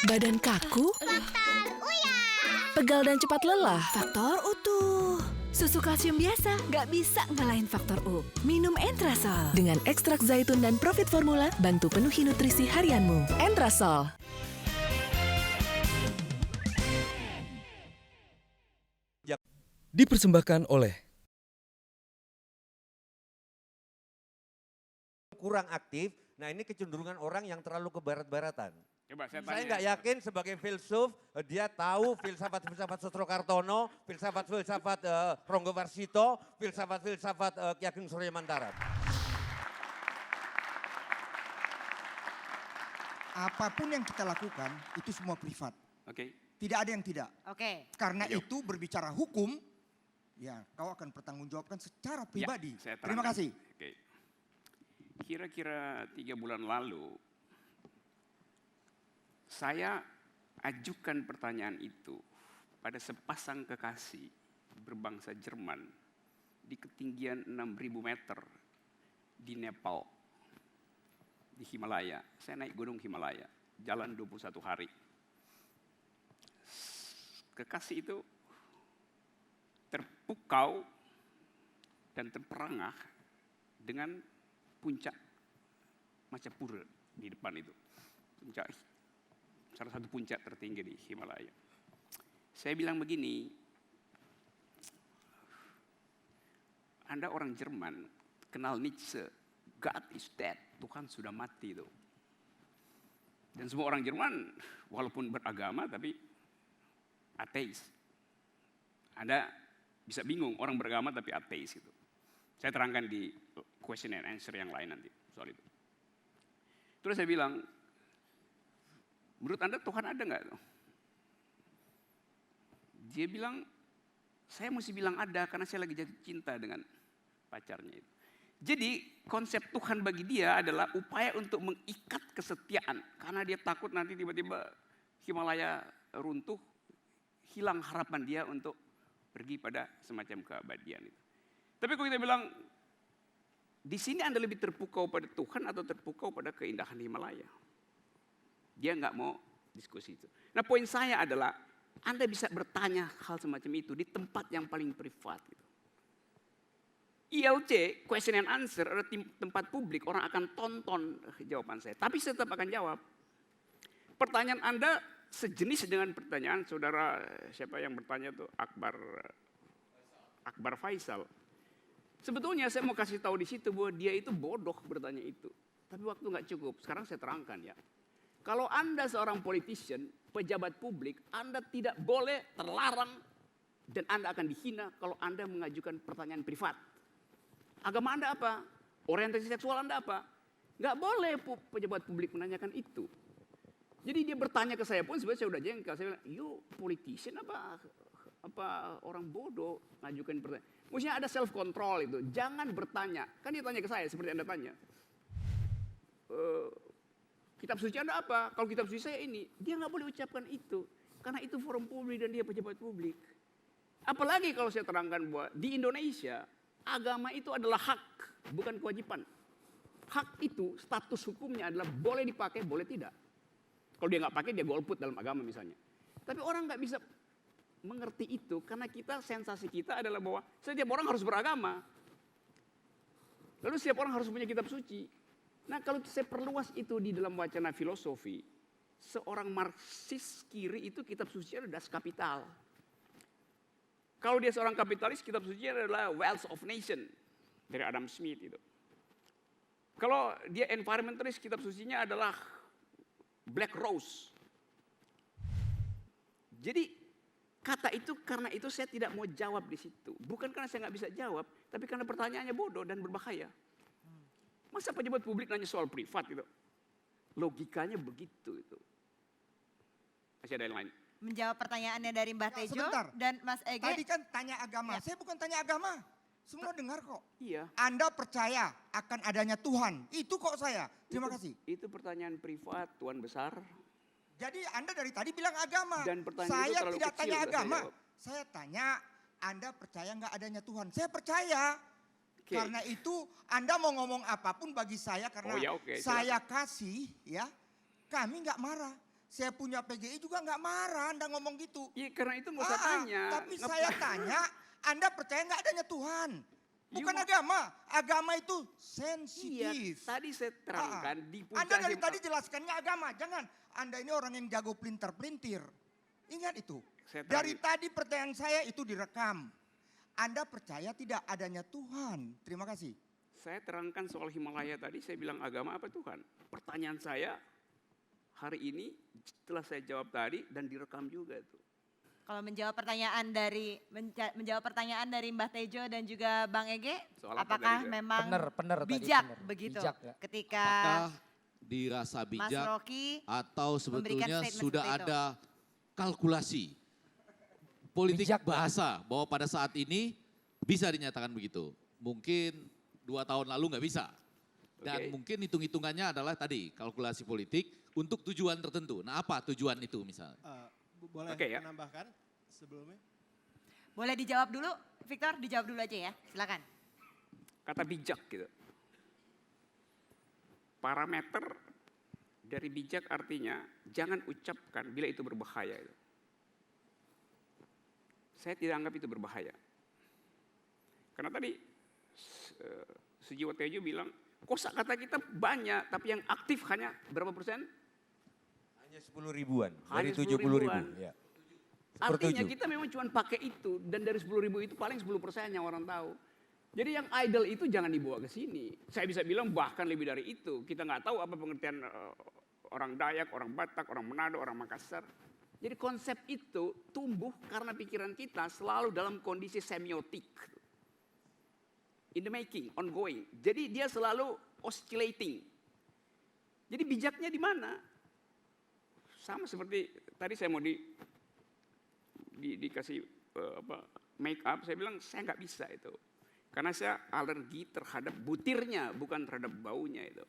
Badan kaku? Faktor Uya. Pegal dan cepat lelah? Faktor utuh. Susu kalsium biasa nggak bisa ngalahin faktor U. Minum Entrasol. Dengan ekstrak zaitun dan Profit Formula, bantu penuhi nutrisi harianmu. Entrasol. Dipersembahkan oleh kurang aktif. Nah, ini kecenderungan orang yang terlalu ke barat-baratan. Coba saya Saya tanya. nggak yakin sebagai filsuf dia tahu filsafat-filsafat Sosrokartono, filsafat-filsafat Ronggo Warsito, filsafat-filsafat Ki Ageng Surya Mantara. Apapun yang kita lakukan itu semua privat. Oke. Tidak ada yang tidak. Oke. Karena Yuk. itu berbicara hukum, ya kau akan bertanggungjawabkan secara pribadi. Ya, saya Terima terangkan. kasih. Oke. Kira-kira 3 bulan lalu, saya ajukan pertanyaan itu pada sepasang kekasih berbangsa Jerman di ketinggian 6.000 meter di Nepal, di Himalaya. Saya naik gunung Himalaya, jalan 21 hari. Kekasih itu terpukau dan terperangah dengan puncak Machapura di depan itu. Salah satu puncak tertinggi di Himalaya. Saya bilang begini, Anda orang Jerman, kenal Nietzsche, God is dead, Tuhan sudah mati itu. Dan semua orang Jerman, walaupun beragama tapi ateis. Anda bisa bingung, orang beragama tapi ateis itu. Saya terangkan di question and answer yang lain nanti soal itu. Terus saya bilang, menurut Anda Tuhan ada nggak? Dia bilang, saya mesti bilang ada karena saya lagi jatuh cinta dengan pacarnya itu. Jadi konsep Tuhan bagi dia adalah upaya untuk mengikat kesetiaan. Karena dia takut nanti tiba-tiba Himalaya runtuh, hilang harapan dia untuk pergi pada semacam keabadian itu. Tapi kalau kita bilang, di sini Anda lebih terpukau pada Tuhan atau terpukau pada keindahan Himalaya? Dia nggak mau diskusi itu. Nah, poin saya adalah Anda bisa bertanya hal semacam itu di tempat yang paling privat. Gitu. ILC, question and answer, adalah tempat publik, orang akan tonton jawaban saya. Tapi saya tetap akan jawab. Pertanyaan Anda sejenis dengan pertanyaan saudara, siapa yang bertanya tuh, Akbar Faisal. Sebetulnya saya mau kasih tahu di situ bahwa dia itu bodoh bertanya itu. Tapi waktu nggak cukup, sekarang saya terangkan ya. Kalau Anda seorang politician, pejabat publik, Anda tidak boleh terlarang dan Anda akan dihina kalau Anda mengajukan pertanyaan privat. Agama Anda apa? Orientasi seksual Anda apa? Nggak boleh pejabat publik menanyakan itu. Jadi dia bertanya ke saya pun sebenarnya saya udah jengkel. Saya bilang, you politician apa orang bodoh ngajukan pertanyaan. Maksudnya ada self control itu. Jangan bertanya. Kan dia tanya ke saya seperti Anda tanya. Kitab suci Anda apa? Kalau kitab suci saya ini. Dia nggak boleh ucapkan itu. Karena itu forum publik dan dia pejabat publik. Apalagi kalau saya terangkan bahwa di Indonesia agama itu adalah hak, bukan kewajiban. Hak itu status hukumnya adalah boleh dipakai, boleh tidak. Kalau dia nggak pakai dia golput dalam agama misalnya. Tapi orang nggak bisa mengerti itu karena sensasi kita adalah bahwa setiap orang harus beragama. Lalu setiap orang harus punya kitab suci. Nah, kalau saya perluas itu di dalam wacana filosofi, seorang Marxis kiri itu kitab suci adalah Das Kapital. Kalau dia seorang kapitalis, kitab suci adalah Wealth of Nation dari Adam Smith itu. Kalau dia environmentalist, kitab sucinya adalah Black Rose. Jadi kata itu, karena itu saya tidak mau jawab di situ. Bukan karena saya nggak bisa jawab, tapi karena pertanyaannya bodoh dan berbahaya. Masa pejabat publik nanya soal privat gitu? Logikanya begitu itu. Masih ada yang lain? Menjawab pertanyaannya dari Mbah Ya, Tejo sebentar. dan Mas Ege. Tadi kan tanya agama, Ya. saya bukan tanya agama. Semua dengar kok. Iya. Anda percaya akan adanya Tuhan, itu kok saya. Terima kasih. Itu pertanyaan privat, Tuan Besar. Jadi Anda dari tadi bilang agama. Dan pertanyaan itu Saya terlalu tidak kecil, tanya sudah saya agama. jawab. Saya tanya, Anda percaya nggak adanya Tuhan? Saya percaya. Oke. Karena itu Anda mau ngomong apapun bagi saya karena Oh ya, oke, saya kasih ya, kami nggak marah. Saya punya PGI juga nggak marah Anda ngomong gitu. Iya, karena itu nggak usah tanya. Tapi saya tanya, Anda percaya nggak adanya Tuhan? Bukan agama. Agama itu Iya, sensitif. tadi saya terangkan di puncak Anda dari hidup- tadi jelaskannya agama. Jangan. Anda ini orang yang jago pelintir-pelintir. Ingat itu. Saya Dari tadi- tadi pertanyaan saya itu direkam. Anda percaya tidak adanya Tuhan? Terima kasih. Saya terangkan soal Himalaya tadi, saya bilang agama apa Tuhan? Pertanyaan saya hari ini setelah saya jawab tadi dan direkam juga itu. Kalau menjawab pertanyaan dari Mbah Tejo dan juga Bang Ege, Soal apa apakah tadi, Kak? memang Bener tadi, bijak bener. begitu Bijak, ya. ketika Apakah dirasa Mas bijak Rocky atau memberikan sebetulnya statement sudah seperti itu? ada kalkulasi politik Bijak, bahasa bahwa pada saat ini bisa dinyatakan begitu. Mungkin 2 tahun lalu nggak bisa. Dan Oke. mungkin hitung-hitungannya adalah tadi kalkulasi politik untuk tujuan tertentu. Nah apa tujuan itu misalnya? Boleh Oke, ya. menambahkan sebelumnya? boleh dijawab dulu, Victor dijawab dulu aja ya, silakan. Kata bijak gitu. Parameter dari bijak artinya jangan ucapkan bila itu berbahaya. Itu. Saya tidak anggap itu berbahaya. Karena tadi Sujiwo Tejo bilang, kosakata kita banyak, tapi yang aktif hanya berapa persen? Hanya 10 ribuan Hanya dari 10 70 ribu. ribuan. Ya. Artinya Sepertujuh. kita memang cuma pakai itu dan dari 10 ribu itu paling 10% yang orang tahu. Jadi yang idol itu jangan dibawa ke sini. Saya bisa bilang bahkan lebih dari itu. Kita nggak tahu apa pengertian orang Dayak, orang Batak, orang Manado, orang Makassar. Jadi konsep itu tumbuh karena pikiran kita selalu dalam kondisi semiotik. In the making, ongoing. Jadi dia selalu oscillating. Jadi bijaknya di mana? Sama seperti tadi saya mau dikasih make up, saya bilang saya nggak bisa itu. Karena saya alergi terhadap butirnya, bukan terhadap baunya itu.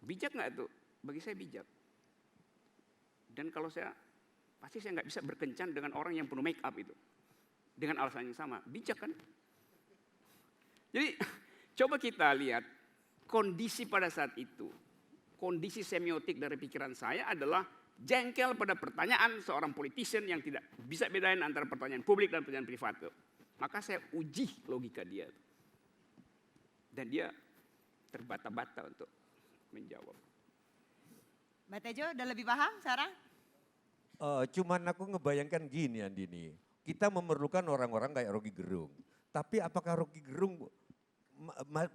Bijak nggak itu? Bagi saya bijak. Dan kalau pasti saya nggak bisa berkencan dengan orang yang penuh make up itu. Dengan alasan yang sama, bijak kan? Jadi coba kita lihat kondisi pada saat itu. Kondisi semiotik dari pikiran saya adalah jengkel pada pertanyaan seorang politician yang tidak bisa bedain antara pertanyaan publik dan pertanyaan privat. Maka saya uji logika dia. Dan dia terbata-bata untuk menjawab. Mbak Tejo udah lebih paham sekarang? Cuman aku ngebayangkan gini Andini, kita memerlukan orang-orang kayak Rocky Gerung. Tapi apakah Rocky Gerung,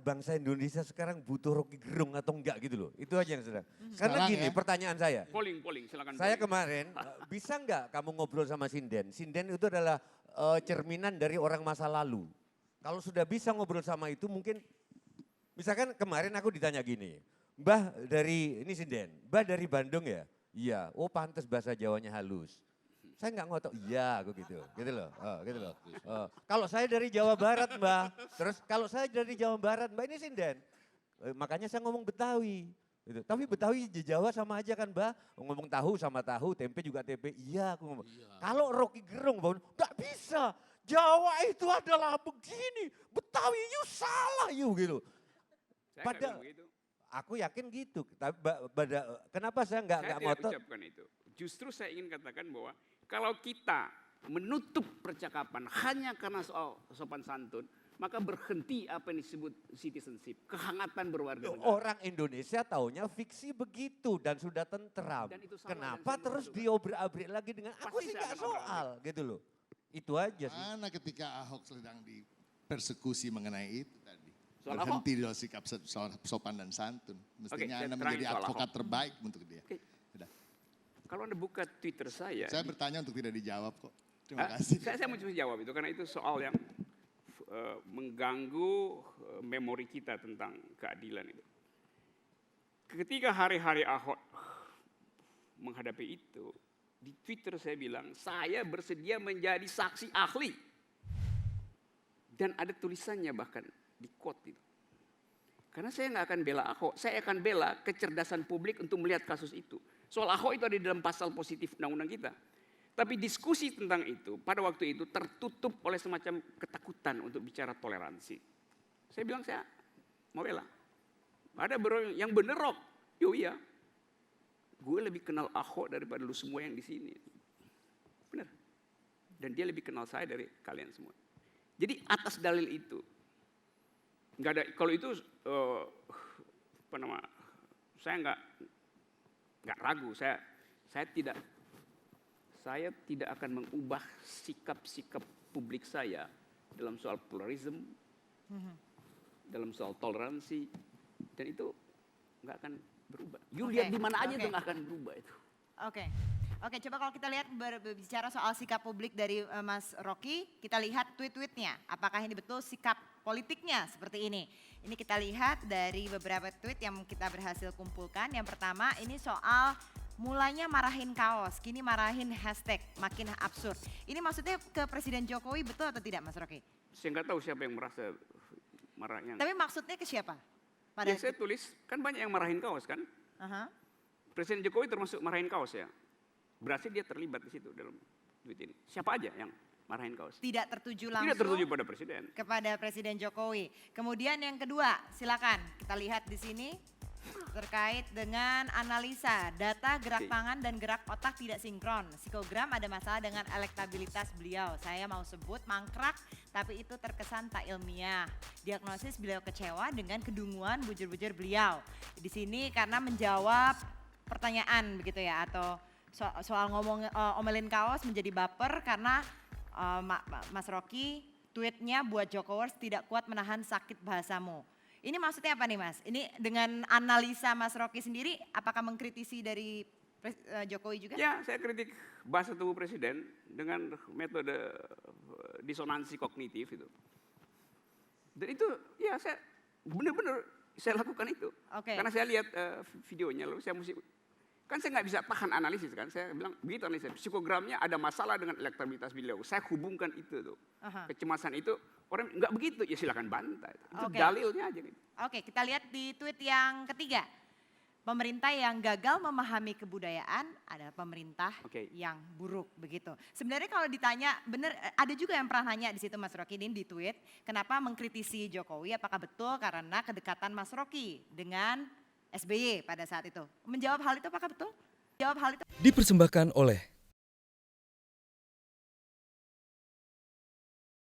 bangsa Indonesia sekarang butuh Rocky Gerung atau enggak gitu loh. Itu aja yang sedang. Karena Sekarang gini ya. pertanyaan saya. Polling, silakan. Saya polling. kemarin, bisa enggak kamu ngobrol sama Sinden? Sinden itu adalah cerminan dari orang masa lalu. Kalau sudah bisa ngobrol sama itu mungkin, misalkan kemarin aku ditanya gini, Mbah dari, ini Sinden, Mbah dari Bandung ya? Iya, oh pantas bahasa Jawanya halus. Saya nggak ngotot, iya aku gitu loh, gitu loh. Kalau saya dari Jawa Barat Mbah, terus kalau saya dari Jawa Barat Mbah ini Sinden. Makanya saya ngomong Betawi. Gitu. Tapi Betawi di Jawa sama aja kan Mbah, ngomong tahu sama tahu, tempe juga tempe, iya aku ngomong. Kalau Rocky Gerung Mbah, nggak bisa, Jawa itu adalah begini, Betawi you salah you gitu. Saya nggak Pada, bilang begitu. aku yakin gitu, tapi kenapa saya nggak Saya tidak ngotot? ucapkan itu. Justru saya ingin katakan bahwa kalau kita menutup percakapan hanya karena soal sopan santun, maka berhenti apa yang disebut citizenship, kehangatan berwarga negara. Orang Indonesia taunya fiksi begitu dan sudah tentram. Dan itu salah Kenapa dan saya terus menentukan. diobrak-abrik lagi dengan aku Pasti sih saya nggak akan obrak-abrik. soal gitu loh. Itu aja sih. Mana ketika Ahok sedang dipersekusi mengenai itu tadi. Soal Berhenti dalam sikap sopan dan santun. Mestinya saya Anda terangin menjadi soal advokat Ahok. terbaik untuk dia. Oke. Sudah. Kalau Anda buka Twitter saya Bertanya untuk tidak dijawab kok. Terima Ah, kasih. Saya mau coba jawab itu karena itu soal yang mengganggu memori kita tentang keadilan itu. Ketika hari-hari Ahok menghadapi itu, di Twitter saya bilang, saya bersedia menjadi saksi ahli. Dan ada tulisannya bahkan di quote itu. Karena saya nggak akan bela Ahok, saya akan bela kecerdasan publik untuk melihat kasus itu. Soal Ahok itu ada di dalam pasal positif undang-undang kita. Tapi diskusi tentang itu pada waktu itu tertutup oleh semacam ketakutan untuk bicara toleransi. Saya bilang saya mau bela. Ada yang bener Rock, yo iya. gue lebih kenal Ahok daripada lu semua yang di sini. Benar. Dan dia lebih kenal saya dari kalian semua. Jadi atas dalil itu, nggak ada, kalau itu saya nggak ragu, saya tidak akan mengubah sikap-sikap publik saya dalam soal pluralisme, dalam soal toleransi, dan itu nggak akan berubah. Lihat di mana aja itu nggak akan berubah itu. Oke, coba kalau kita lihat berbicara soal sikap publik dari Mas Rocky, kita lihat tweet-tweetnya. Apakah ini betul sikap politiknya seperti ini? Ini kita lihat dari beberapa tweet yang kita berhasil kumpulkan. Yang pertama ini soal mulanya marahin kaos, kini marahin hashtag, makin absurd. Ini maksudnya ke Presiden Jokowi betul atau tidak Mas Rocky? Saya nggak tahu siapa yang merasa marahnya. Tapi maksudnya ke siapa? Ya saya tulis, kan banyak yang marahin kaos kan? Presiden Jokowi termasuk marahin kaos ya. Berarti dia terlibat di situ dalam tweet ini. Siapa aja yang marahin kaos? Tidak tertuju langsung. Tidak tertuju pada presiden. Kepada Presiden Jokowi. Kemudian yang kedua, silakan kita lihat di sini terkait dengan analisa data gerak tangan dan gerak otak tidak sinkron. Psikogram ada masalah dengan elektabilitas beliau. Saya mau sebut mangkrak, tapi itu terkesan tak ilmiah. Diagnosis beliau kecewa dengan kedunguan bujur-bujur beliau. Di sini karena menjawab pertanyaan begitu ya, atau soal omelin kaos menjadi baper karena Mas Rocky tweetnya buat Jokowers tidak kuat menahan sakit bahasamu. Ini maksudnya apa nih Mas? Ini dengan analisa Mas Rocky sendiri apakah mengkritisi dari Jokowi juga? Ya, saya kritik bahasa tubuh presiden dengan metode disonansi kognitif itu. Dan itu ya saya benar-benar saya lakukan itu. Karena saya lihat videonya lalu saya mesti, kan saya nggak bisa tahan analisis kan, saya bilang begitu analisis, psikogramnya ada masalah dengan elektabilitas beliau, saya hubungkan itu tuh, kecemasan itu, orang nggak begitu, ya silakan bantah, itu dalilnya aja nih. Kita lihat di tweet yang ketiga, pemerintah yang gagal memahami kebudayaan adalah pemerintah yang buruk begitu. Sebenarnya kalau ditanya, benar ada juga yang pernah nanya di situ Mas Rocky ini di tweet, kenapa mengkritisi Jokowi, apakah betul karena kedekatan Mas Rocky dengan SBY pada saat itu. Menjawab hal itu apakah betul? Jawab hal itu. Dipersembahkan oleh